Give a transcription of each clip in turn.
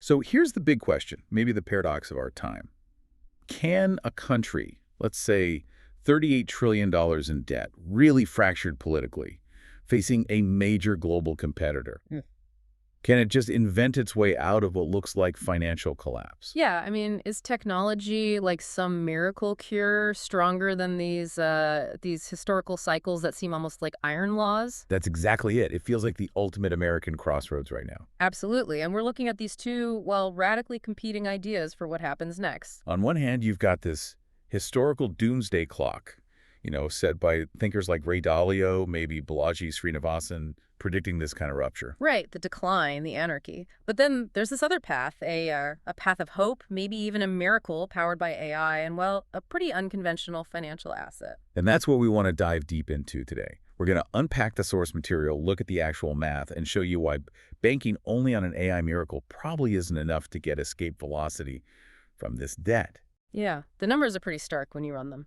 So here's the big question, maybe the paradox of our time. Can a country, let's say $38 trillion in debt, really fractured politically, facing a major global competitor, can it just invent its way out of what looks like financial collapse? Yeah, I mean, is technology like some miracle cure stronger than these historical cycles that seem almost like iron laws? That's exactly it. It feels like the ultimate American crossroads right now. Absolutely. And we're looking at these two, well, radically competing ideas for what happens next. On one hand, you've got this historical doomsday clock, set by thinkers like Ray Dalio, maybe Balaji, Srinivasan, predicting this kind of rupture. Right, the decline, the anarchy. But then there's this other path, a path of hope, maybe even a miracle powered by AI, and, well, a pretty unconventional financial asset. And that's what we want to dive deep into today. We're going to unpack the source material, look at the actual math, and show you why banking only on an AI miracle probably isn't enough to get escape velocity from this debt. Yeah, the numbers are pretty stark when you run them.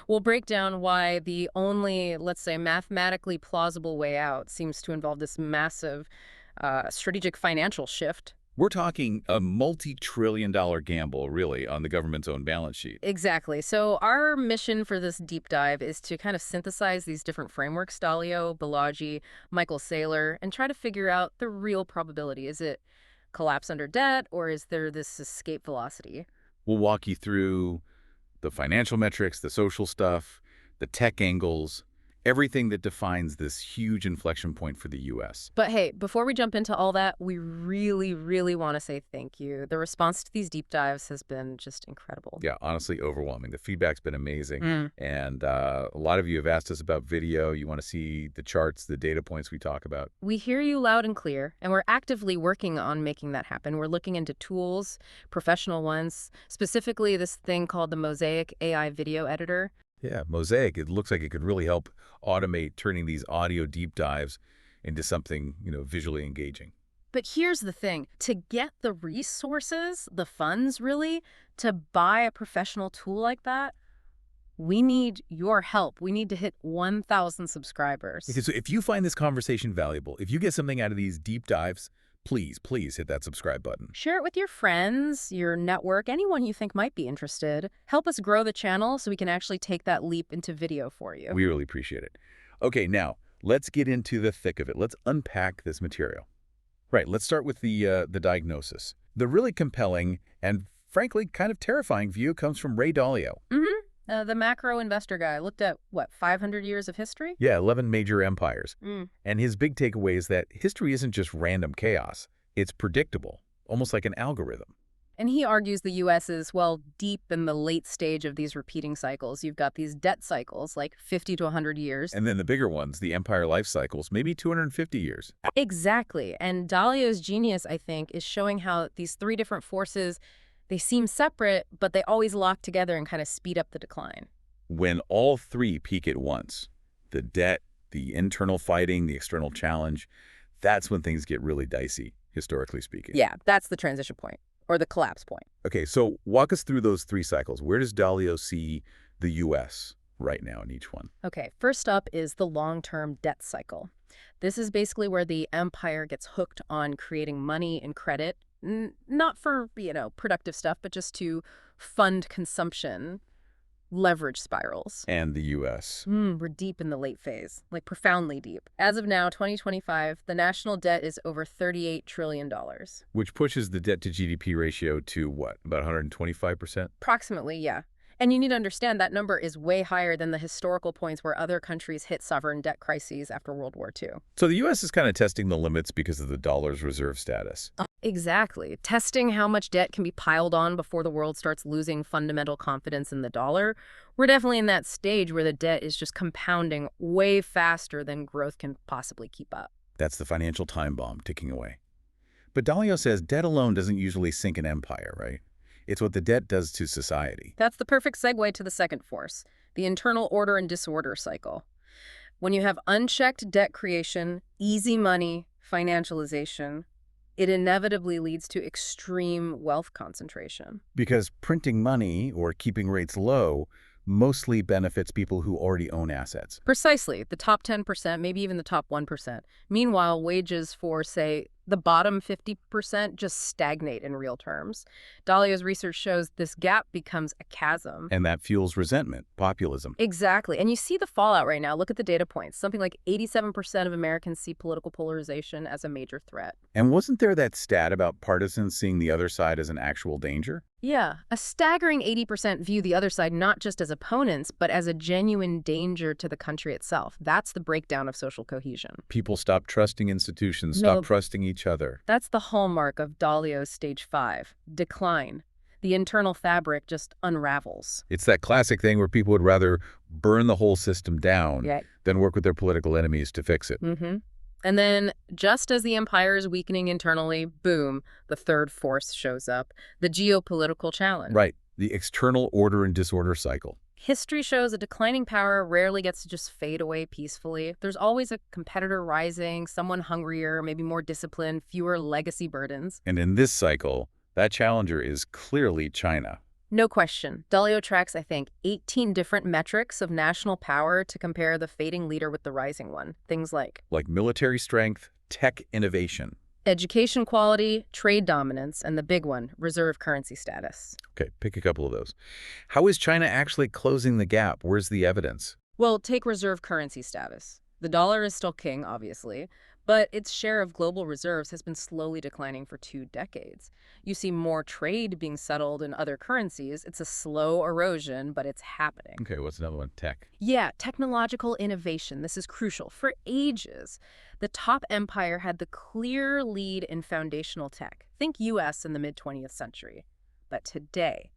We'll break down why the only, let's say, mathematically plausible way out seems to involve this massive strategic financial shift. We're talking a multi-trillion-dollar gamble, really, on the government's own balance sheet. Exactly. So our mission for this deep dive is to kind of synthesize these different frameworks, Dalio, Balaji, Michael Saylor, and try to figure out the real probability. Is it collapse under debt, or is there this escape velocity? We'll walk you through the financial metrics, the social stuff, the tech angles, everything that defines this huge inflection point for the U.S. But hey, before we jump into all that, we really, really want to say thank you. The response to these deep dives has been just incredible. Yeah, honestly, overwhelming. The feedback's been amazing. Mm. And a lot of you have asked us about video. You want to see the charts, the data points we talk about. We hear you loud and clear, and we're actively working on making that happen. We're looking into tools, professional ones, specifically this thing called the Mosaic AI video editor. Yeah, Mosaic, it looks like it could really help automate turning these audio deep dives into something, visually engaging. But here's the thing. To get the resources, the funds really, to buy a professional tool like that, we need your help. We need to hit 1,000 subscribers. Okay, so if you find this conversation valuable, if you get something out of these deep dives, please hit that subscribe button. Share it with your friends, your network, anyone you think might be interested. Help us grow the channel so we can actually take that leap into video for you. We really appreciate it. Okay, now, let's get into the thick of it. Let's unpack this material. Right, let's start with the diagnosis. The really compelling and, frankly, kind of terrifying view comes from Ray Dalio. The macro investor guy looked at, 500 years of history? Yeah, 11 major empires. Mm. And his big takeaway is that history isn't just random chaos. It's predictable, almost like an algorithm. And he argues the U.S. is, deep in the late stage of these repeating cycles. You've got these debt cycles, like 50 to 100 years. And then the bigger ones, the empire life cycles, maybe 250 years. Exactly. And Dalio's genius, I think, is showing how these three different forces, they seem separate, but they always lock together and kind of speed up the decline. When all three peak at once, the debt, the internal fighting, the external challenge, that's when things get really dicey, historically speaking. Yeah, that's the transition point, or the collapse point. Okay, so walk us through those three cycles. Where does Dalio see the U.S. right now in each one? Okay, first up is the long-term debt cycle. This is basically where the empire gets hooked on creating money and credit, not for, productive stuff, but just to fund consumption, leverage spirals. And the U.S. We're deep in the late phase, like profoundly deep. As of now, 2025, the national debt is over $38 trillion. Which pushes the debt to GDP ratio to what, about 125%? Approximately, yeah. And you need to understand that number is way higher than the historical points where other countries hit sovereign debt crises after World War II. So the U.S. is kind of testing the limits because of the dollar's reserve status. Exactly. Testing how much debt can be piled on before the world starts losing fundamental confidence in the dollar. We're definitely in that stage where the debt is just compounding way faster than growth can possibly keep up. That's the financial time bomb ticking away. But Dalio says debt alone doesn't usually sink an empire, right? It's what the debt does to society. That's the perfect segue to the second force, the internal order and disorder cycle. When you have unchecked debt creation, easy money, financialization, it inevitably leads to extreme wealth concentration. Because printing money or keeping rates low mostly benefits people who already own assets. Precisely, the top 10%, maybe even the top 1%. Meanwhile, wages for, say, the bottom 50% just stagnate in real terms. Dalio's research shows this gap becomes a chasm. And that fuels resentment, populism. Exactly. And you see the fallout right now. Look at the data points. Something like 87% of Americans see political polarization as a major threat. And wasn't there that stat about partisans seeing the other side as an actual danger? Yeah, a staggering 80% view the other side not just as opponents, but as a genuine danger to the country itself. That's the breakdown of social cohesion. People stop trusting institutions, stop trusting each other. That's the hallmark of Dalio's stage 5, decline. The internal fabric just unravels. It's that classic thing where people would rather burn the whole system down than work with their political enemies to fix it. And then, just as the empire is weakening internally, boom, the third force shows up, the geopolitical challenge. Right, the external order and disorder cycle. History shows a declining power rarely gets to just fade away peacefully. There's always a competitor rising, someone hungrier, maybe more disciplined, fewer legacy burdens. And in this cycle, that challenger is clearly China. No question. Dalio tracks, I think, 18 different metrics of national power to compare the fading leader with the rising one. Things like military strength, tech innovation, education quality, trade dominance, and the big one, reserve currency status. Okay, pick a couple of those. How is China actually closing the gap? Where's the evidence? Well, take reserve currency status. The dollar is still king, obviously, but its share of global reserves has been slowly declining for 2 decades. You see more trade being settled in other currencies. It's a slow erosion, but it's happening. Okay, what's another one? Tech. Yeah, technological innovation. This is crucial. For ages, the top empire had the clear lead in foundational tech. Think US in the mid-20th century. But today,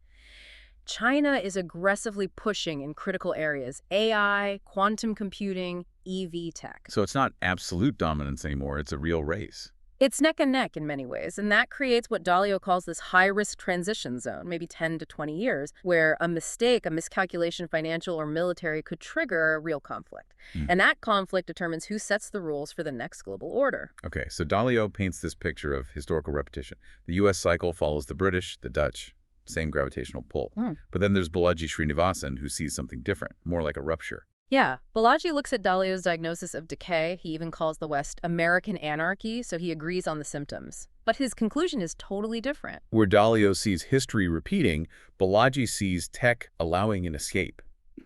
China is aggressively pushing in critical areas: AI, quantum computing, EV tech. So it's not absolute dominance anymore, it's a real race. It's neck and neck in many ways, and that creates what Dalio calls this high-risk transition zone, maybe 10 to 20 years, where a mistake, a miscalculation, financial or military, could trigger a real conflict. And that conflict determines who sets the rules for the next global order. Okay, so Dalio paints this picture of historical repetition. The U.S. cycle follows the British, the Dutch, same gravitational pull. But then there's Balaji Srinivasan, who sees something different, more like a rupture. Yeah, Balaji looks at Dalio's diagnosis of decay. He even calls the West American anarchy, so he agrees on the symptoms. But his conclusion is totally different. Where Dalio sees history repeating, Balaji sees tech allowing an escape,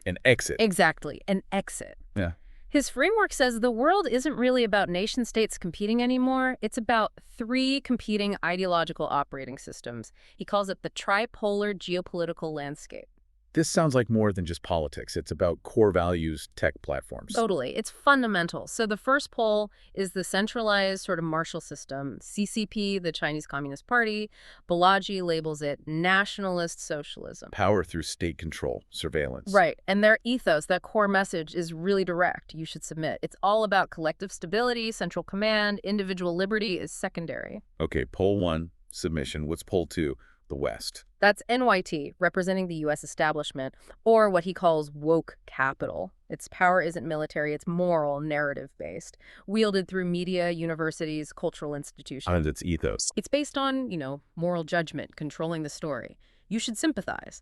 an exit. Exactly, an exit. Yeah. His framework says the world isn't really about nation-states competing anymore. It's about 3 competing ideological operating systems. He calls it the tripolar geopolitical landscape. This sounds like more than just politics. It's about core values, tech platforms. Totally. It's fundamental. So the first pole is the centralized sort of martial system, CCP, the Chinese Communist Party. Balaji labels it nationalist socialism. Power through state control, surveillance. Right. And their ethos, that core message, is really direct. You should submit. It's all about collective stability, central command, individual liberty is secondary. Okay, pole 1, submission. What's pole 2? The West. That's NYT, representing the U.S. establishment, or what he calls woke capital. Its power isn't military, it's moral, narrative-based, wielded through media, universities, cultural institutions. And its ethos. It's based on, moral judgment, controlling the story. You should sympathize.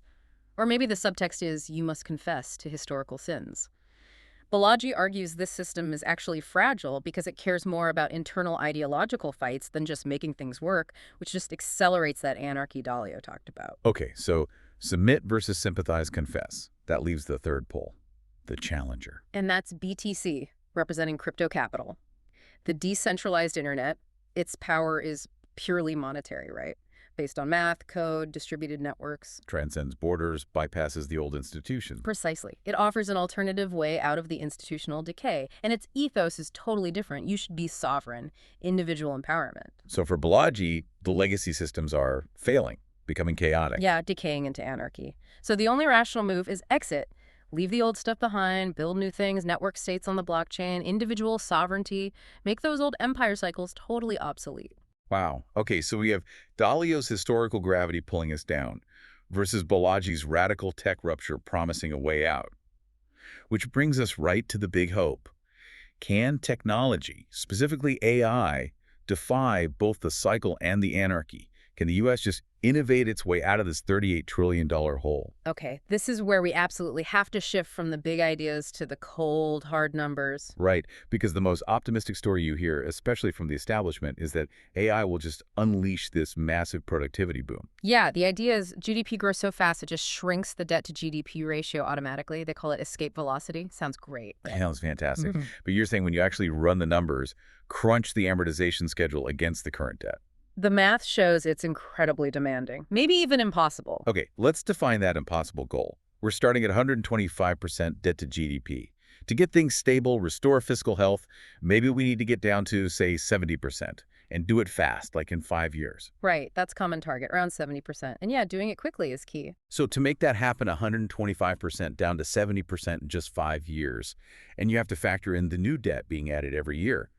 Or maybe the subtext is, you must confess to historical sins. Balaji argues this system is actually fragile because it cares more about internal ideological fights than just making things work, which just accelerates that anarchy Dalio talked about. Okay, so submit versus sympathize, confess. That leaves the third pole, the challenger. And that's BTC, representing crypto capital. The decentralized internet, its power is purely monetary, right? Based on math, code, distributed networks. Transcends borders, bypasses the old institutions. Precisely. It offers an alternative way out of the institutional decay, and its ethos is totally different. You should be sovereign, individual empowerment. So for Balaji, the legacy systems are failing, becoming chaotic. Yeah, decaying into anarchy. So the only rational move is exit. Leave the old stuff behind, build new things, network states on the blockchain, individual sovereignty, make those old empire cycles totally obsolete. Wow. Okay, so we have Dalio's historical gravity pulling us down versus Balaji's radical tech rupture promising a way out. Which brings us right to the big hope. Can technology, specifically AI, defy both the cycle and the anarchy? Can the U.S. just innovate its way out of this $38 trillion hole? Okay, this is where we absolutely have to shift from the big ideas to the cold, hard numbers. Right, because the most optimistic story you hear, especially from the establishment, is that AI will just unleash this massive productivity boom. Yeah, the idea is GDP grows so fast it just shrinks the debt to GDP ratio automatically. They call it escape velocity. Sounds great. Sounds fantastic. Mhm. But you're saying when you actually run the numbers, crunch the amortization schedule against the current debt. The math shows it's incredibly demanding, maybe even impossible. Okay, let's define that impossible goal. We're starting at 125% debt to GDP. To get things stable, restore fiscal health, maybe we need to get down to, say, 70% and do it fast, like in 5 years. Right, that's common target, around 70%. And yeah, doing it quickly is key. So to make that happen, 125% down to 70% in just 5 years, and you have to factor in the new debt being added every year.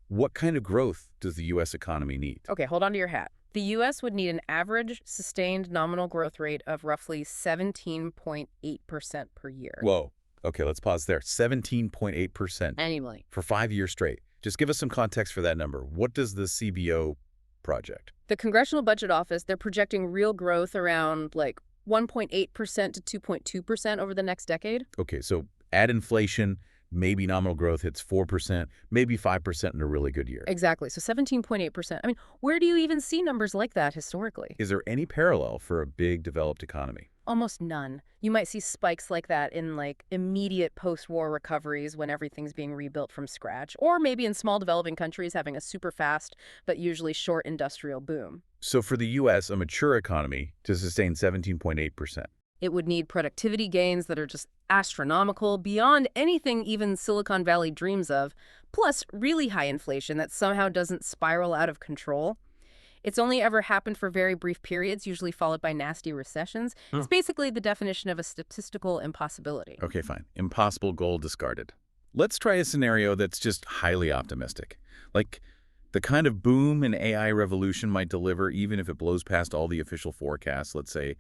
What kind of growth does the U.S. economy need? Okay, hold on to your hat. The U.S. would need an average sustained nominal growth rate of roughly 17.8% per year. Whoa. Okay, let's pause there. 17.8% Annually. for 5 years straight. Just give us some context for that number. What does the CBO project? The Congressional Budget Office, they're projecting real growth around like 1.8% to 2.2% over the next decade. Okay, so add inflation, maybe nominal growth hits 4%, maybe 5% in a really good year. Exactly. So 17.8%. I mean, where do you even see numbers like that historically? Is there any parallel for a big developed economy? Almost none. You might see spikes like that in like immediate post-war recoveries when everything's being rebuilt from scratch, or maybe in small developing countries having a super fast but usually short industrial boom. So for the U.S., a mature economy to sustain 17.8%. It would need productivity gains that are just astronomical, beyond anything even Silicon Valley dreams of, plus really high inflation that somehow doesn't spiral out of control. It's only ever happened for very brief periods, usually followed by nasty recessions. It's basically the definition of a statistical impossibility. Okay, fine. Impossible goal discarded. Let's try a scenario that's just highly optimistic. Like the kind of boom an AI revolution might deliver even if it blows past all the official forecasts, let's say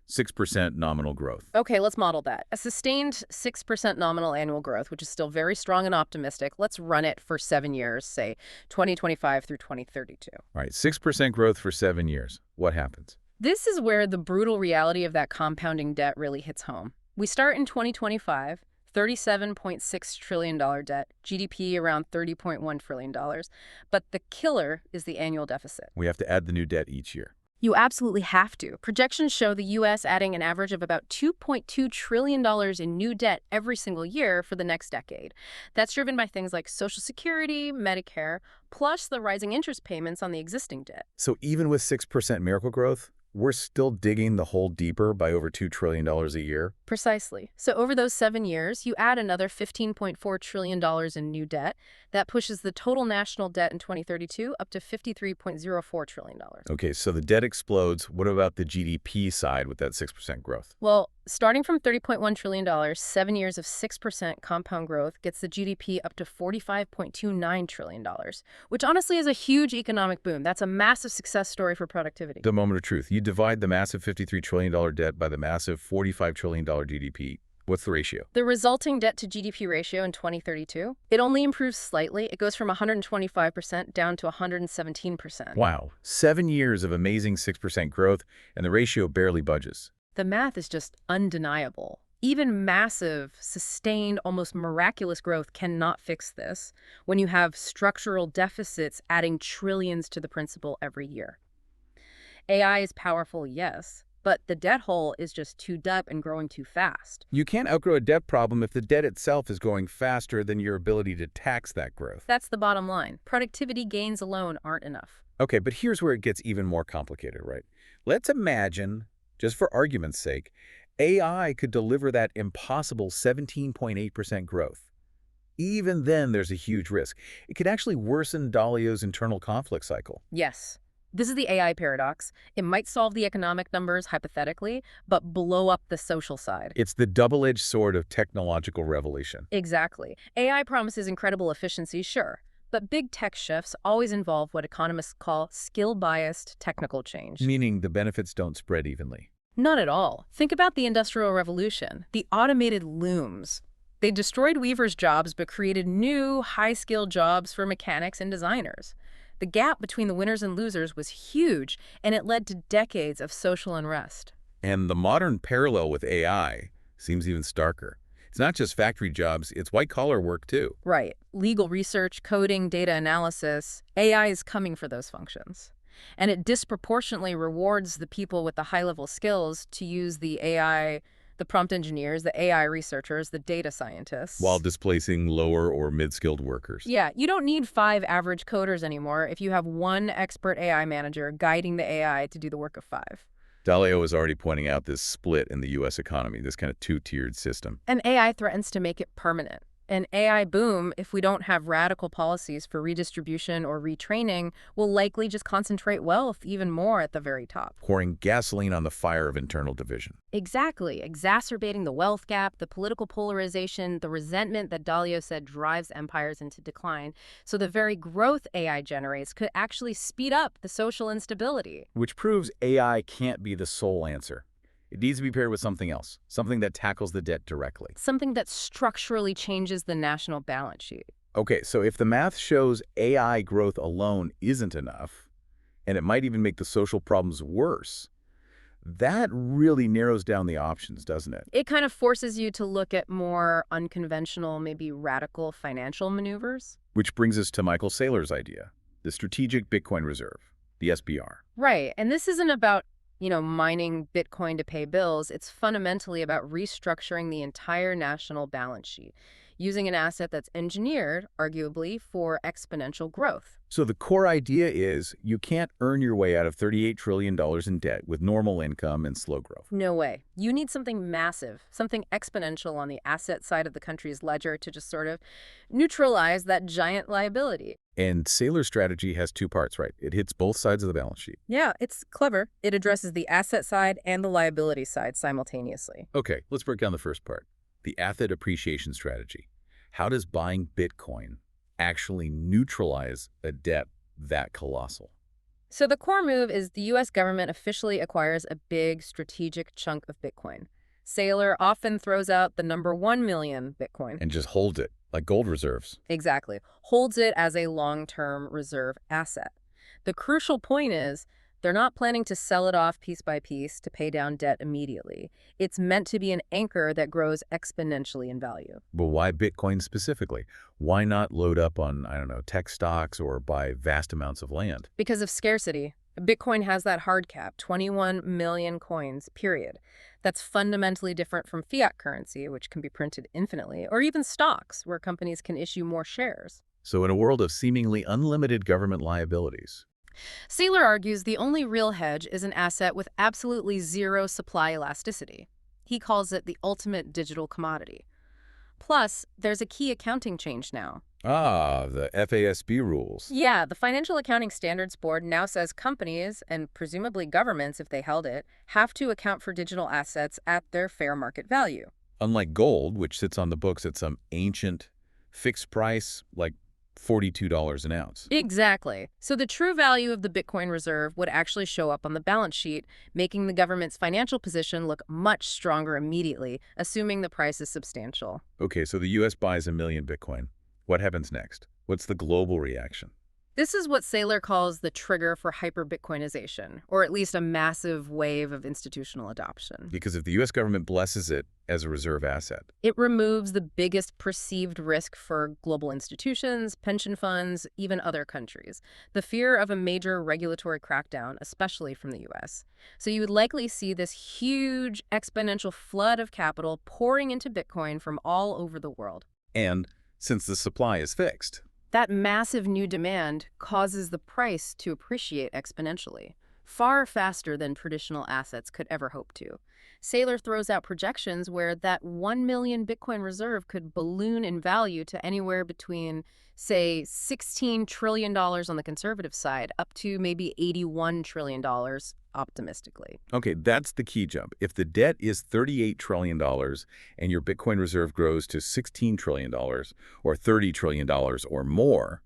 6% nominal growth. Okay, let's model that. A sustained 6% nominal annual growth, which is still very strong and optimistic. Let's run it for 7 years, say 2025 through 2032. All right, 6% growth for 7 years. What happens? This is where the brutal reality of that compounding debt really hits home. We start in 2025, $37.6 trillion debt, GDP around $30.1 trillion. But the killer is the annual deficit. We have to add the new debt each year. You absolutely have to. Projections show the U.S. adding an average of about $2.2 trillion in new debt every single year for the next decade. That's driven by things like Social Security, Medicare, plus the rising interest payments on the existing debt. So even with 6% miracle growth, we're still digging the hole deeper by over $2 trillion a year? Precisely. So over those 7 years, you add another $15.4 trillion in new debt. That pushes the total national debt in 2032 up to $53.04 trillion. Okay, so the debt explodes. What about the GDP side with that 6% growth? Well, starting from $30.1 trillion, 7 years of 6% compound growth gets the GDP up to $45.29 trillion, which honestly is a huge economic boom. That's a massive success story for productivity. The moment of truth. You divide the massive $53 trillion debt by the massive $45 trillion GDP. What's the ratio? The resulting debt to GDP ratio in 2032, it only improves slightly. It goes from 125% down to 117%. Wow, 7 years of amazing 6% growth, and the ratio barely budges. The math is just undeniable. Even massive, sustained, almost miraculous growth cannot fix this when you have structural deficits adding trillions to the principal every year. AI is powerful, yes, but the debt hole is just too deep and growing too fast. You can't outgrow a debt problem if the debt itself is growing faster than your ability to tax that growth. That's the bottom line. Productivity gains alone aren't enough. Okay, but here's where it gets even more complicated, right? Let's imagine, just for argument's sake, AI could deliver that impossible 17.8% growth. Even then, there's a huge risk. It could actually worsen Dalio's internal conflict cycle. Yes. This is the AI paradox. It might solve the economic numbers hypothetically, but blow up the social side. It's the double-edged sword of technological revolution. Exactly. AI promises incredible efficiency, sure, but big tech shifts always involve what economists call skill-biased technical change. Meaning the benefits don't spread evenly. Not at all. Think about the Industrial Revolution, the automated looms. They destroyed weavers' jobs but created new, high-skilled jobs for mechanics and designers. The gap between the winners and losers was huge, and it led to decades of social unrest. And the modern parallel with AI seems even starker. It's not just factory jobs, it's white-collar work too. Right. Legal research, coding, data analysis, AI is coming for those functions. And it disproportionately rewards the people with the high-level skills to use the AI, the prompt engineers, the AI researchers, the data scientists. While displacing lower or mid-skilled workers. Yeah, you don't need 5 average coders anymore if you have one expert AI manager guiding the AI to do the work of 5. Dalio is already pointing out this split in the U.S. economy, this kind of two-tiered system. And AI threatens to make it permanent. An AI boom, if we don't have radical policies for redistribution or retraining, will likely just concentrate wealth even more at the very top. Pouring gasoline on the fire of internal division. Exactly, exacerbating the wealth gap, the political polarization, the resentment that Dalio said drives empires into decline. So the very growth AI generates could actually speed up the social instability. Which proves AI can't be the sole answer. It needs to be paired with something else, something that tackles the debt directly. Something that structurally changes the national balance sheet. Okay, so if the math shows AI growth alone isn't enough, and it might even make the social problems worse, that really narrows down the options, doesn't it? It kind of forces you to look at more unconventional, maybe radical financial maneuvers. Which brings us to Michael Saylor's idea, the Strategic Bitcoin Reserve, the SBR. Right, and this isn't about mining Bitcoin to pay bills. It's fundamentally about restructuring the entire national balance sheet, using an asset that's engineered, arguably, for exponential growth. So the core idea is you can't earn your way out of $38 trillion in debt with normal income and slow growth. No way. You need something massive, something exponential on the asset side of the country's ledger to just sort of neutralize that giant liability. And Saylor's strategy has two parts, right? It hits both sides of the balance sheet. Yeah, it's clever. It addresses the asset side and the liability side simultaneously. Okay, let's break down the first part, the asset appreciation strategy. How does buying Bitcoin actually neutralize a debt that colossal? So the core move is the U.S. government officially acquires a big strategic chunk of Bitcoin. Saylor often throws out the number 1 million Bitcoin. And just holds it, like gold reserves. Exactly. Holds it as a long-term reserve asset. The crucial point is they're not planning to sell it off piece by piece to pay down debt immediately. It's meant to be an anchor that grows exponentially in value. But why Bitcoin specifically? Why not load up on, I don't know, tech stocks or buy vast amounts of land? Because of scarcity. Bitcoin has that hard cap, 21 million coins, period. That's fundamentally different from fiat currency, which can be printed infinitely, or even stocks, where companies can issue more shares. So in a world of seemingly unlimited government liabilities, Saylor argues the only real hedge is an asset with absolutely zero supply elasticity. He calls it the ultimate digital commodity. Plus, there's a key accounting change now. the FASB rules. Yeah, the Financial Accounting Standards Board now says companies, and presumably governments if they held it, have to account for digital assets at their fair market value. Unlike gold, which sits on the books at some ancient fixed price, like $42 an ounce. Exactly. So the true value of the Bitcoin reserve would actually show up on the balance sheet, making the government's financial position look much stronger immediately, assuming the price is substantial. Okay, so the U.S. buys 1 million Bitcoin. What happens next? What's the global reaction? This is what Saylor calls the trigger for hyper-Bitcoinization, or at least a massive wave of institutional adoption. Because if the U.S. government blesses it as a reserve asset, It removes the biggest perceived risk for global institutions, pension funds, even other countries, the fear of a major regulatory crackdown, especially from the U.S. So you would likely see this huge exponential flood of capital pouring into Bitcoin from all over the world. and since the supply is fixed, That massive new demand causes the price to appreciate exponentially, far faster than traditional assets could ever hope to. Saylor throws out projections where that 1 million Bitcoin reserve could balloon in value to anywhere between, say, $16 trillion on the conservative side up to maybe $81 trillion optimistically. okay, that's the key jump. If the debt is $38 trillion and your Bitcoin reserve grows to $16 trillion or $30 trillion or more,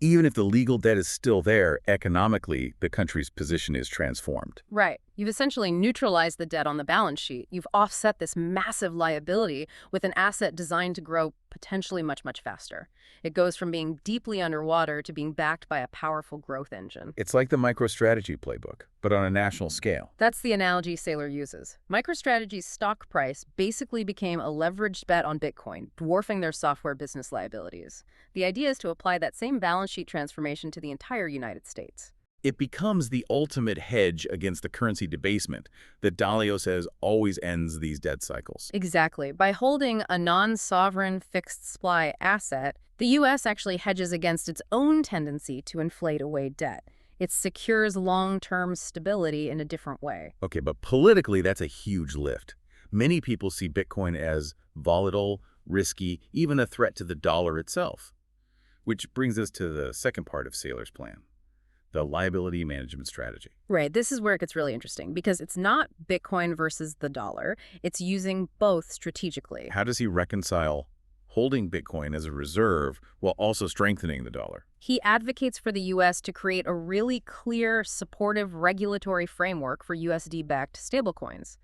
even if the legal debt is still there, economically, the country's position is transformed. Right. You've essentially neutralized the debt on the balance sheet. You've offset this massive liability with an asset designed to grow potentially much, much faster. It goes from being deeply underwater to being backed by a powerful growth engine. It's like the MicroStrategy playbook, but on a national scale. That's the analogy Saylor uses. MicroStrategy's stock price basically became a leveraged bet on Bitcoin, dwarfing their software business liabilities. The idea is to apply that same balance sheet transformation to the entire United States. It becomes the ultimate hedge against the currency debasement that Dalio says always ends these debt cycles. Exactly. By holding a non-sovereign fixed supply asset, the U.S. actually hedges against its own tendency to inflate away debt. It secures long-term stability in a different way. Okay, but politically, that's a huge lift. Many people see Bitcoin as volatile, risky, even a threat to the dollar itself. Which brings us to the second part of Saylor's plan, the liability management strategy. Right. This is where it gets really interesting because it's not Bitcoin versus the dollar. It's using both strategically. How does he reconcile holding Bitcoin as a reserve while also strengthening the dollar? He advocates for the U.S. to create a really clear, supportive regulatory framework for USD-backed stablecoins.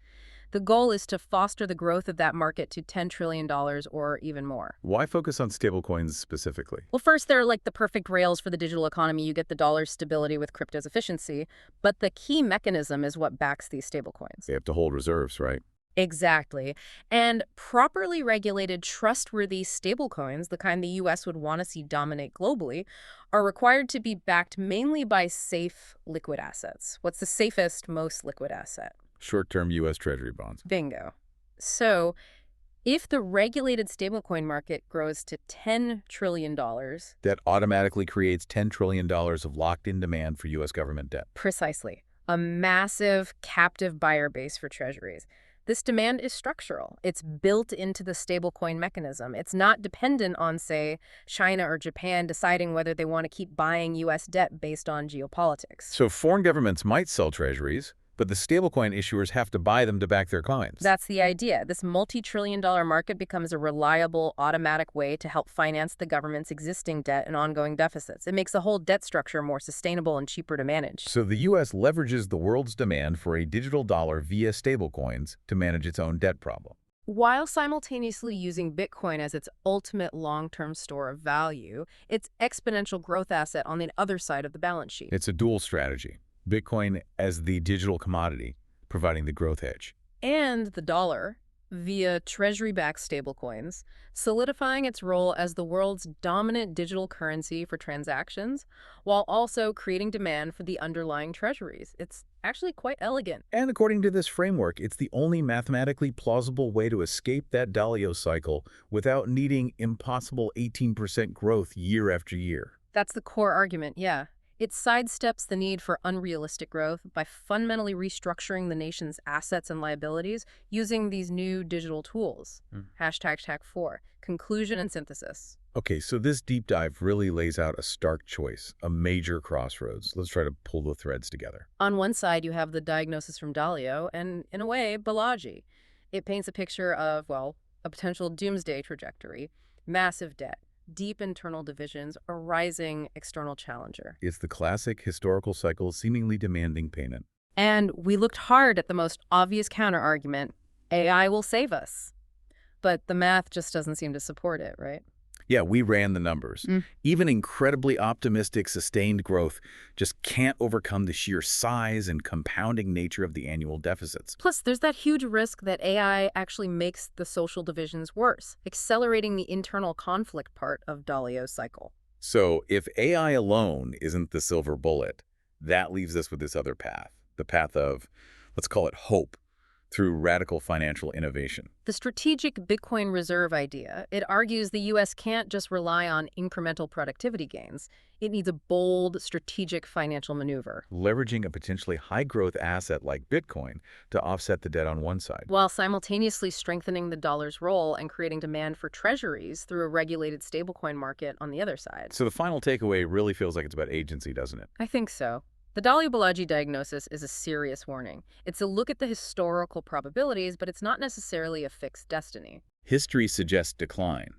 The goal is to foster the growth of that market to $10 trillion or even more. Why focus on stablecoins specifically? Well, first, they're like the perfect rails for the digital economy. You get the dollar's stability with crypto's efficiency, but the key mechanism is what backs these stablecoins. They have to hold reserves, right? Exactly. And properly regulated, trustworthy stablecoins, the kind the U.S. would want to see dominate globally, are required to be backed mainly by safe liquid assets. What's the safest, most liquid asset? Short-term U.S. Treasury bonds. Bingo. So if the regulated stablecoin market grows to $10 trillion, That automatically creates $10 trillion of locked-in demand for U.S. government debt. precisely, a massive captive buyer base for treasuries. This demand is structural. It's built into the stablecoin mechanism. It's not dependent on, say, China or Japan deciding whether they want to keep buying U.S. debt based on geopolitics. So foreign governments might sell treasuries, but the stablecoin issuers have to buy them to back their coins. That's the idea. This multi-trillion-dollar market becomes a reliable, automatic way to help finance the government's existing debt and ongoing deficits. It makes the whole debt structure more sustainable and cheaper to manage. So the U.S. leverages the world's demand for a digital dollar via stablecoins to manage its own debt problem. While simultaneously using Bitcoin as its ultimate long-term store of value, its exponential growth asset on the other side of the balance sheet. It's a dual strategy. Bitcoin as the digital commodity, providing the growth hedge. And the dollar, via treasury-backed stablecoins, solidifying its role as the world's dominant digital currency for transactions, while also creating demand for the underlying treasuries. It's actually quite elegant. And according to this framework, it's the only mathematically plausible way to escape that Dalio cycle without needing impossible 18% growth year after year. That's the core argument, yeah. It sidesteps the need for unrealistic growth by fundamentally restructuring the nation's assets and liabilities using these new digital tools. #Tag4, conclusion and synthesis. Okay, so this deep dive really lays out a stark choice, a major crossroads. Let's try to pull the threads together. On one side, you have the diagnosis from Dalio and, in a way, Balaji. It paints a picture of, well, a potential doomsday trajectory, massive debt, deep internal divisions, a rising external challenger. It's the classic historical cycle seemingly demanding payment. And we looked hard at the most obvious counterargument, AI will save us. But the math just doesn't seem to support it, right? Yeah, we ran the numbers. Even incredibly optimistic sustained growth just can't overcome the sheer size and compounding nature of the annual deficits. Plus, there's that huge risk that AI actually makes the social divisions worse, accelerating the internal conflict part of Dalio's cycle. So if AI alone isn't the silver bullet, that leaves us with this other path, the path of, let's call it hope, through radical financial innovation. The strategic Bitcoin reserve idea, it argues the U.S. can't just rely on incremental productivity gains. It needs a bold, strategic financial maneuver. Leveraging a potentially high-growth asset like Bitcoin to offset the debt on one side. While simultaneously strengthening the dollar's role and creating demand for treasuries through a regulated stablecoin market on the other side. So the final takeaway really feels like it's about agency, doesn't it? I think so. The Dalio Balaji diagnosis is a serious warning. It's a look at the historical probabilities, but it's not necessarily a fixed destiny. History suggests decline,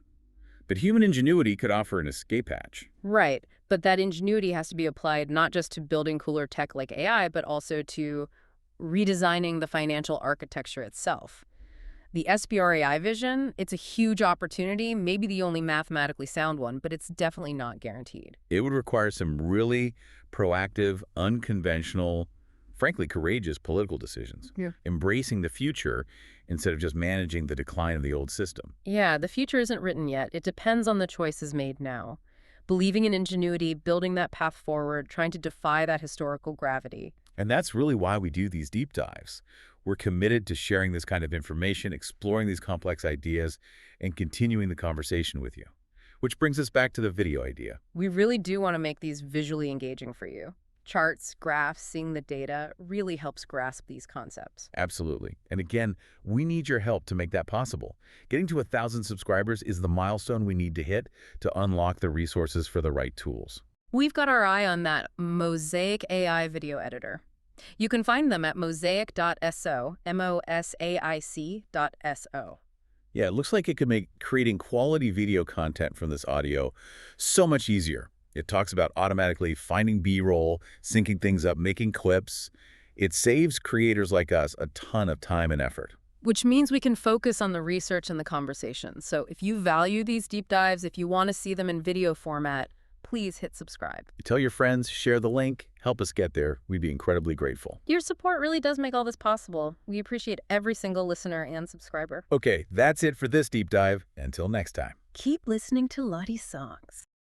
but human ingenuity could offer an escape hatch. Right, but that ingenuity has to be applied not just to building cooler tech like AI, but also to redesigning the financial architecture itself. The SBRAI vision, it's a huge opportunity, maybe the only mathematically sound one, but it's definitely not guaranteed. It would require some really proactive, unconventional, frankly, courageous political decisions. Yeah. Embracing the future instead of just managing the decline of the old system. Yeah, the future isn't written yet. It depends on the choices made now. Believing in ingenuity, building that path forward, trying to defy that historical gravity. And that's really why we do these deep dives. We're committed to sharing this kind of information, exploring these complex ideas, and continuing the conversation with you. Which brings us back to the video idea. We really do want to make these visually engaging for you. Charts, graphs, seeing the data really helps grasp these concepts. Absolutely. And again, we need your help to make that possible. Getting to 1,000 subscribers is the milestone we need to hit to unlock the resources for the right tools. We've got our eye on that Mosaic AI video editor. You can find them at mosaic.so, mosaic.so. Yeah, it looks like it could make creating quality video content from this audio so much easier. It talks about automatically finding B-roll, syncing things up, making clips. It saves creators like us a ton of time and effort. Which means we can focus on the research and the conversation. So if you value these deep dives, if you want to see them in video format, please hit subscribe. Tell your friends, share the link, help us get there. We'd be incredibly grateful. Your support really does make all this possible. We appreciate every single listener and subscriber. Okay, that's it for this deep dive. Until next time. Keep listening to Lottie's songs.